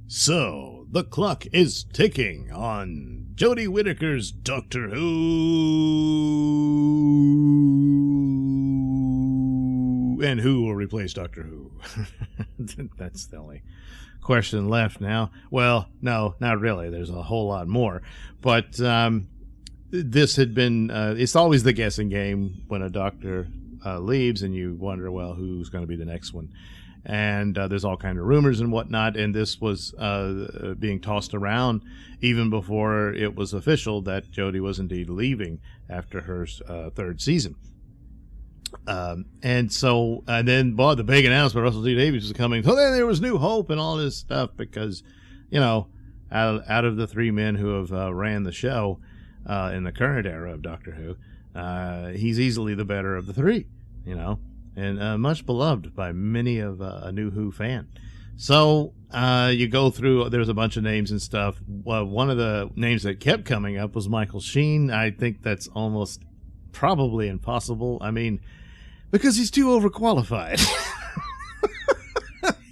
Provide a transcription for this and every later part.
So, the clock is ticking on Jodie Whittaker's Doctor Who. And who will replace Doctor Who? That's the only question left now. Well, no, not really. There's a whole lot more. But this had been, it's always the guessing game when a doctor leaves and you wonder, well, who's going to be the next one? And there's all kind of rumors and whatnot, and this was being tossed around even before it was official that Jodie was indeed leaving after her third season. And then, boy, the big announcement, Russell T Davies was coming. So then there was new hope and all this stuff because, you know, out of the three men who have ran the show in the current era of Doctor Who, he's easily the better of the three, you know. And much beloved by many of a new Who fan. So you go through, there's a bunch of names and stuff. One of the names that kept coming up was Michael Sheen. I think that's almost probably impossible. I mean, because he's too overqualified.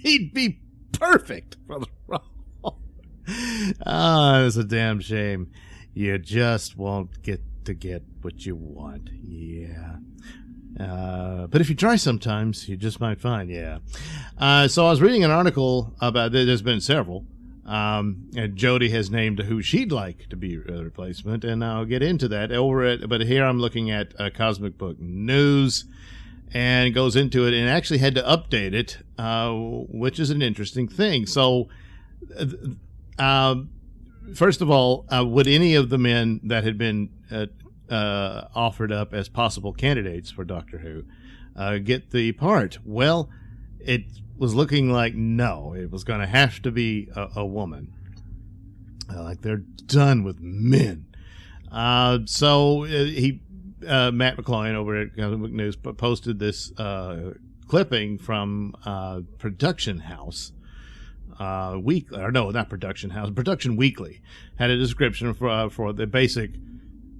He'd be perfect for the role. It's a damn shame. You just won't get what you want. Yeah. But if you try sometimes, you just might find, yeah. So I was reading an article about, there's been several, and Jodie has named who she'd like to be a replacement, and I'll get into that but here I'm looking at Cosmic Book News, and it goes into it, and actually had to update it, which is an interesting thing. So, first of all, would any of the men that had been offered up as possible candidates for Doctor Who get the part? Well, it was looking like no, it was going to have to be a woman. Like they're done with men. So Matt McCloy over at Cosmic News posted this clipping from Production House Weekly, or no, not Production House, Production Weekly, had a description for the basic,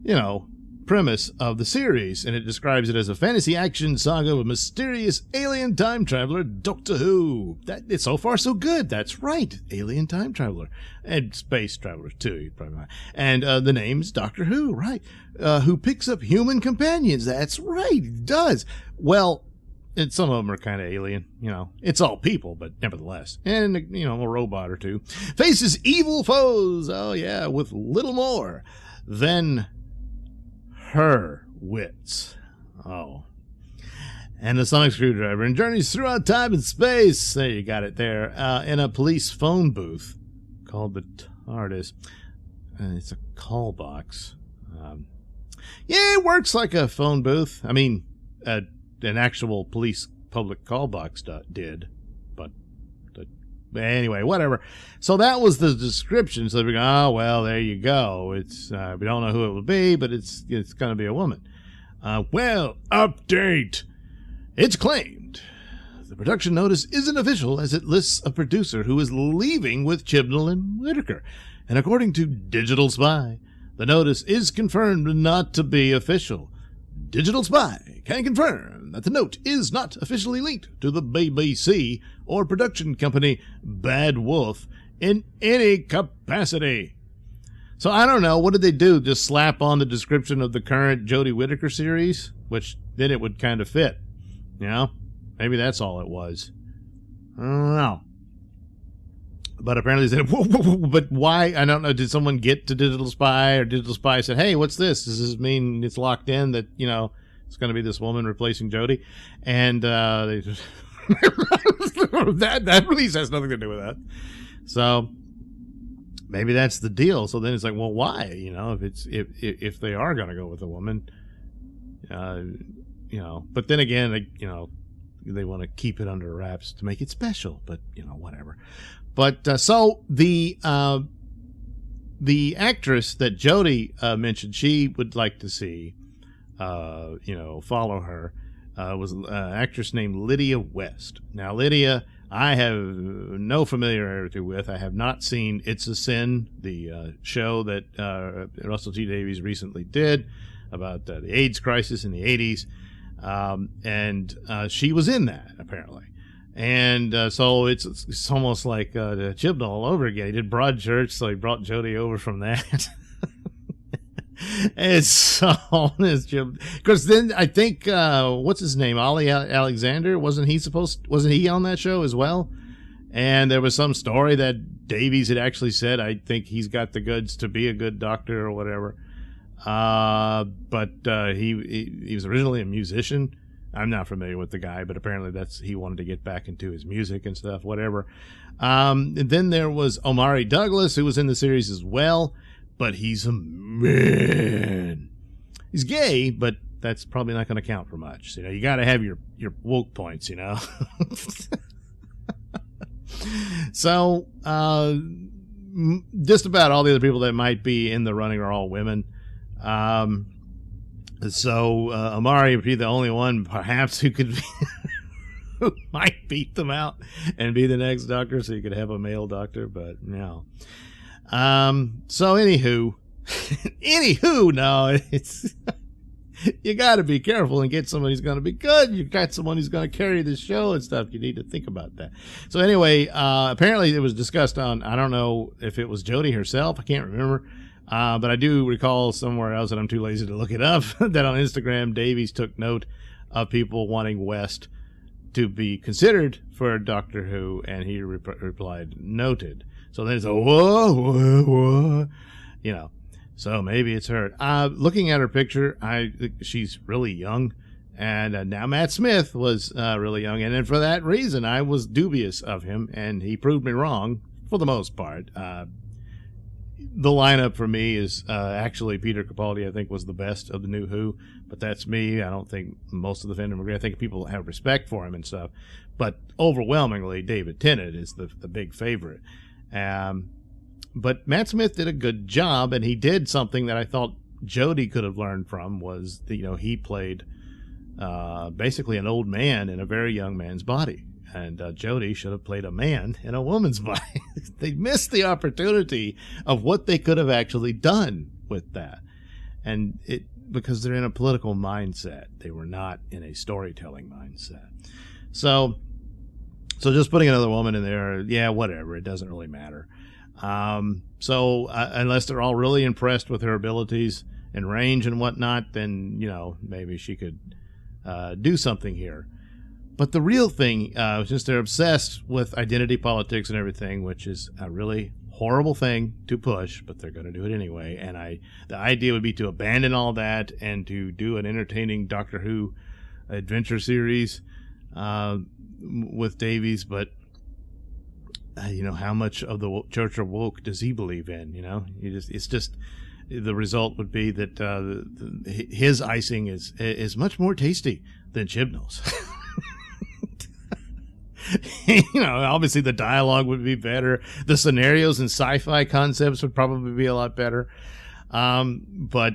you know, premise of the series, and it describes it as a fantasy action saga with mysterious alien time traveler Doctor Who. It's so far so good. That's right, alien time traveler and space travelers too. You probably might. And the name's Doctor Who, right? Who picks up human companions? That's right, he does. Well, and some of them are kind of alien, you know. It's all people, but nevertheless, and you know, a robot or two. Faces evil foes. Oh yeah, with little more than her wits. Oh. And the sonic screwdriver, and journeys throughout time and space. There, you got it there. In a police phone booth called the TARDIS. It's a call box. Yeah, it works like a phone booth. I mean, an actual police public call box did. But anyway, whatever. So that was the description. So we go, oh, well, there you go. It's we don't know who it will be, but it's going to be a woman. Well, update. It's claimed the production notice isn't official, as it lists a producer who is leaving with Chibnall and Whittaker. And according to Digital Spy, the notice is confirmed not to be official. Digital Spy can confirm that the note is not officially linked to the BBC or production company Bad Wolf in any capacity. So I don't know, what did they do? Just slap on the description of the current Jodie Whittaker series? Which then it would kind of fit. You know? Maybe that's all it was. I don't know. But apparently they said, but why? I don't know. Did someone get to Digital Spy, or Digital Spy said, hey, what's this? Does this mean it's locked in that, you know, it's going to be this woman replacing Jodie? And they just that release has nothing to do with that. So maybe that's the deal. So then it's like, well, why? You know, if they are going to go with a woman, you know, but then again, they want to keep it under wraps to make it special, but you know, whatever. But so the actress that Jodie mentioned she would like to see, you know, follow her, was an actress named Lydia West. Now, Lydia, I have no familiarity with. I have not seen It's a Sin, the show that Russell T Davies recently did about the AIDS crisis in the 80s. And she was in that, apparently. And so it's almost like Chibnall all over again. He did Broadchurch, so he brought Jody over from that. It's so because then I think what's his name, Ollie Alexander, wasn't he on that show as well? And there was some story that Davies had actually said, I think he's got the goods to be a good doctor or whatever. But he was originally a musician. I'm not familiar with the guy, but apparently he wanted to get back into his music and stuff, whatever. And then there was Omari Douglas, who was in the series as well, but he's a man. He's gay, but that's probably not going to count for much. You got to have your woke points, So, just about all the other people that might be in the running are all women. So Amari would be the only one, perhaps, who could who might beat them out and be the next doctor, so you could have a male doctor, but no. So anywho, no, it's you got to be careful and get someone who's going to be good. You've got someone who's going to carry the show and stuff. You need to think about that. So anyway, apparently it was discussed on, I don't know if it was Jody herself. I can't remember. But I do recall somewhere else, and I'm too lazy to look it up, that on Instagram, Davies took note of people wanting West to be considered for Doctor Who, and he replied, noted. So then it's a whoa, so maybe it's her. Looking at her picture, she's really young, and now Matt Smith was really young, and then for that reason, I was dubious of him, and he proved me wrong for the most part. The lineup for me is actually Peter Capaldi, I think, was the best of the new Who, but that's me. I don't think most of the fandom agree. I think people have respect for him and stuff, but overwhelmingly David Tennant is the big favorite. But Matt Smith did a good job, and he did something that I thought Jodie could have learned from, was he played basically an old man in a very young man's body. And Jodie should have played a man in a woman's body. They missed the opportunity of what they could have actually done with that. And because they're in a political mindset. They were not in a storytelling mindset. So just putting another woman in there, yeah, whatever. It doesn't really matter. So unless they're all really impressed with her abilities and range and whatnot, then, maybe she could do something here. But the real thing, since they're obsessed with identity politics and everything, which is a really horrible thing to push, but they're going to do it anyway. And the idea would be to abandon all that and to do an entertaining Doctor Who adventure series with Davies. But how much of the Church of Woke does he believe in? It's just the result would be that his icing is much more tasty than Chibnall's. Obviously the dialogue would be better. The scenarios and sci-fi concepts would probably be a lot better. But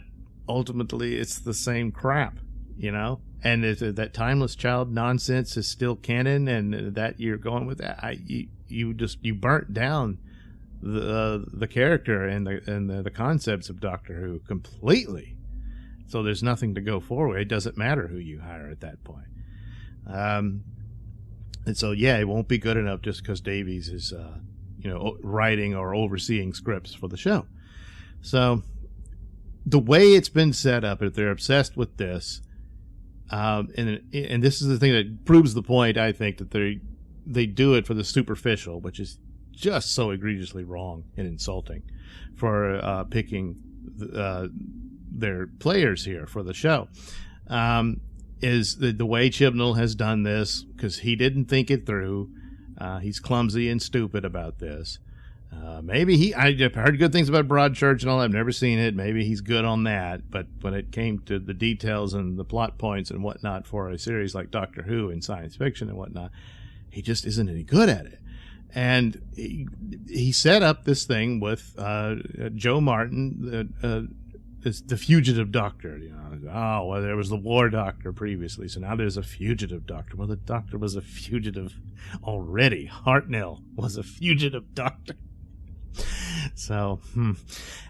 ultimately it's the same crap, and that timeless child nonsense is still canon, and that you're going with that. You burnt down the character and the concepts of Doctor Who completely. So there's nothing to go forward. It doesn't matter who you hire at that point. And so, yeah, it won't be good enough just because Davies is, writing or overseeing scripts for the show. So the way it's been set up, if they're obsessed with this, and this is the thing that proves the point, I think, that they do it for the superficial, which is just so egregiously wrong and insulting for picking their players here for the show. Is the way Chibnall has done this, because he didn't think it through. He's clumsy and stupid about this. Maybe I've heard good things about Broadchurch and all that. I've never seen it. Maybe he's good on that. But when it came to the details and the plot points and whatnot for a series like Doctor Who and science fiction and whatnot, he just isn't any good at it. And he set up this thing with Joe Martin, the fugitive doctor. Well, there was the war doctor previously, so now there's a fugitive doctor. Well, the doctor was a fugitive already. Hartnell was a fugitive doctor. So,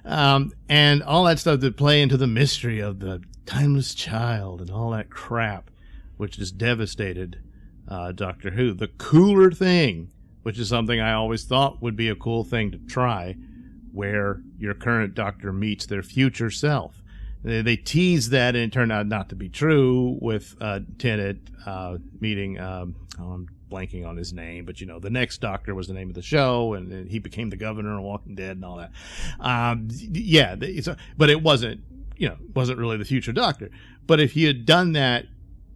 and all that stuff to play into the mystery of the timeless child and all that crap, which has devastated Doctor Who. The cooler thing, which is something I always thought would be a cool thing to try, where your current Doctor meets their future self. They teased that, and it turned out not to be true with Tennant meeting, I'm blanking on his name, but the next Doctor was the name of the show, and he became the governor on Walking Dead and all that. But it wasn't, wasn't really the future Doctor. But if you had done that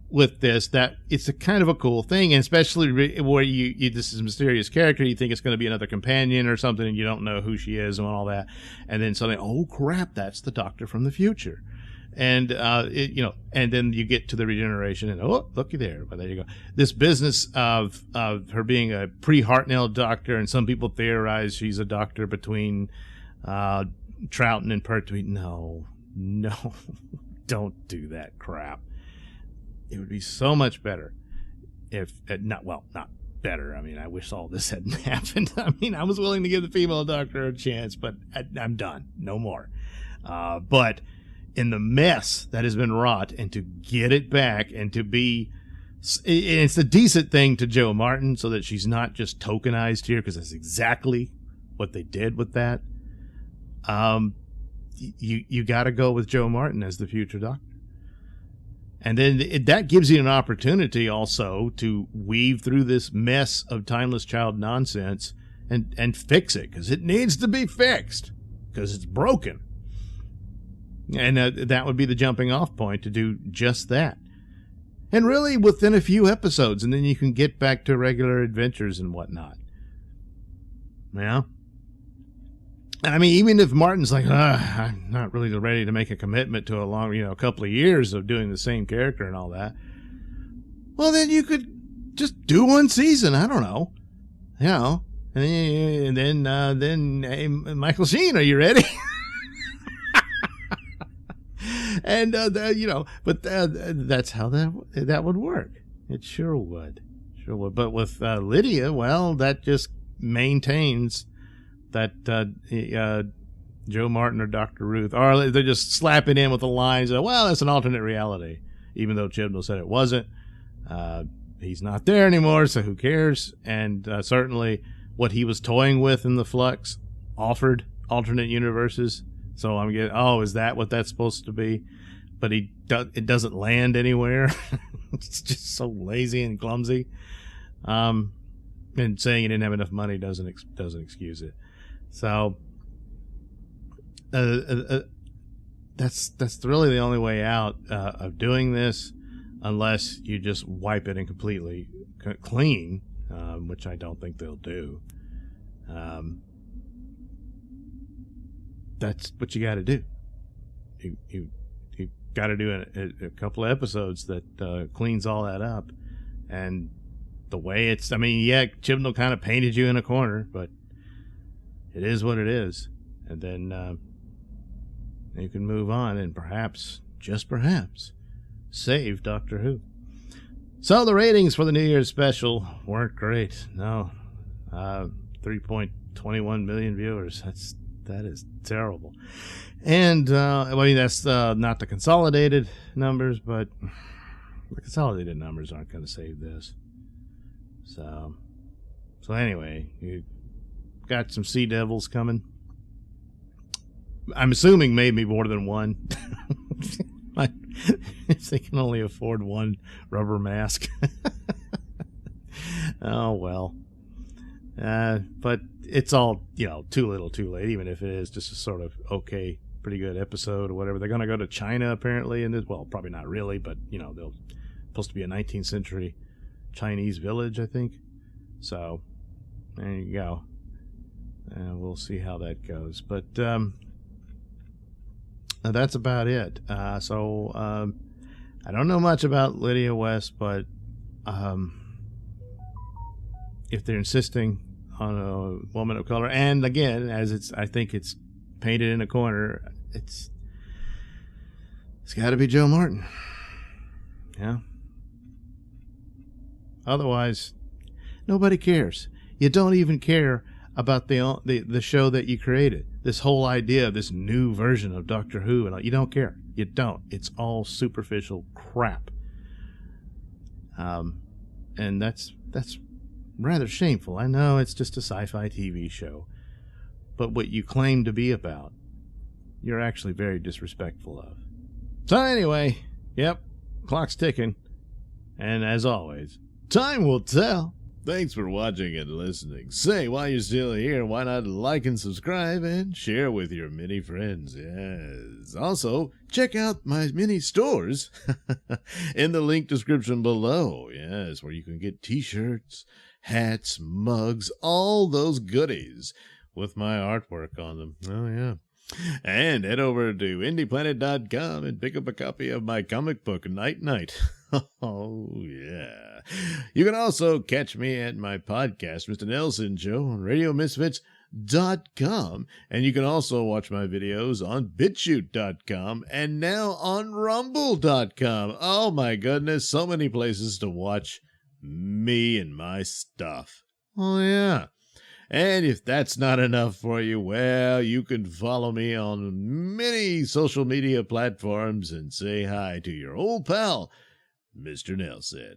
with this, that it's a kind of a cool thing, and especially where you this is a mysterious character, you think it's going to be another companion or something, and you don't know who she is and all that, and then suddenly, oh crap, that's the Doctor from the future. And and then you get to the regeneration, and oh, looky there. But there you go. This business of her being a pre-Hartnell Doctor, and some people theorize she's a Doctor between Troughton and Pertwee. No, don't do that crap. It would be so much better if not better. I mean, I wish all this hadn't happened. I mean, I was willing to give the female Doctor a chance, but I'm done. No more. But in the mess that has been wrought, and to get it back, and to be, it's a decent thing to Jo Martin, so that she's not just tokenized here, because that's exactly what they did with that. You got to go with Jo Martin as the future Doctor. And then that gives you an opportunity also to weave through this mess of Timeless Child nonsense and fix it, because it needs to be fixed, because it's broken. And that would be the jumping off point to do just that. And really within a few episodes, and then you can get back to regular adventures and whatnot. Yeah. I mean, even if Martin's like, I'm not really ready to make a commitment to a long, a couple of years of doing the same character and all that. Well, then you could just do one season. I don't know. And then hey, Michael Sheen, are you ready? And, but that's how that would work. It sure would. But with Lydia, well, that just maintains that Jo Martin or Dr. Ruth, or they're just slapping in with the lines of, well, it's an alternate reality, even though Chibnall said it wasn't. He's not there anymore, so who cares? And certainly what he was toying with in the Flux offered alternate universes. So I'm getting, is that what that's supposed to be? But it doesn't land anywhere. It's just so lazy and clumsy. And saying he didn't have enough money doesn't excuse it. So that's really the only way out of doing this, unless you just wipe it and completely clean, which I don't think they'll do. That's what you got to do. You got to do a couple of episodes that cleans all that up. And the way Chibnall kind of painted you in a corner, but it is what it is. And then you can move on and perhaps, just perhaps, save Doctor Who. So the ratings for the New Year's special weren't great. No. 3.21 million viewers. That is terrible. And that's not the consolidated numbers, but the consolidated numbers aren't going to save this. So anyway, you got some Sea Devils coming. I'm assuming maybe more than one. If they can only afford one rubber mask. Oh well. But it's all, too little too late, even if it is just a sort of okay, pretty good episode or whatever. They're going to go to China apparently, and well, probably not really, but they'll supposed to be a 19th century Chinese village, I think. So there you go. We'll see how that goes. But that's about it. So I don't know much about Lydia West, but if they're insisting on a woman of color, and again, I think it's painted in a corner, it's got to be Jo Martin. Yeah. Otherwise, nobody cares. You don't even care about the show that you created. This whole idea of this new version of Doctor Who, and you don't care. You don't. It's all superficial crap. And that's rather shameful. I know it's just a sci-fi TV show, but what you claim to be about, you're actually very disrespectful of. So anyway, yep, clock's ticking. And as always, time will tell. Thanks for watching and listening. Say, while you're still here, why not like and subscribe and share with your many friends? Yes. Also, check out my mini stores in the link description below. Yes, where you can get t-shirts, hats, mugs, all those goodies with my artwork on them. Oh, yeah. And head over to indieplanet.com and pick up a copy of my comic book, Night Night. Oh, yeah. You can also catch me at my podcast, Mr Nailsin Show, on RadioMisfits.com. And you can also watch my videos on BitChute.com and now on Rumble.com. Oh, my goodness, so many places to watch me and my stuff. Oh, yeah. And if that's not enough for you, well, you can follow me on many social media platforms and say hi to your old pal, Mr. Nailsin.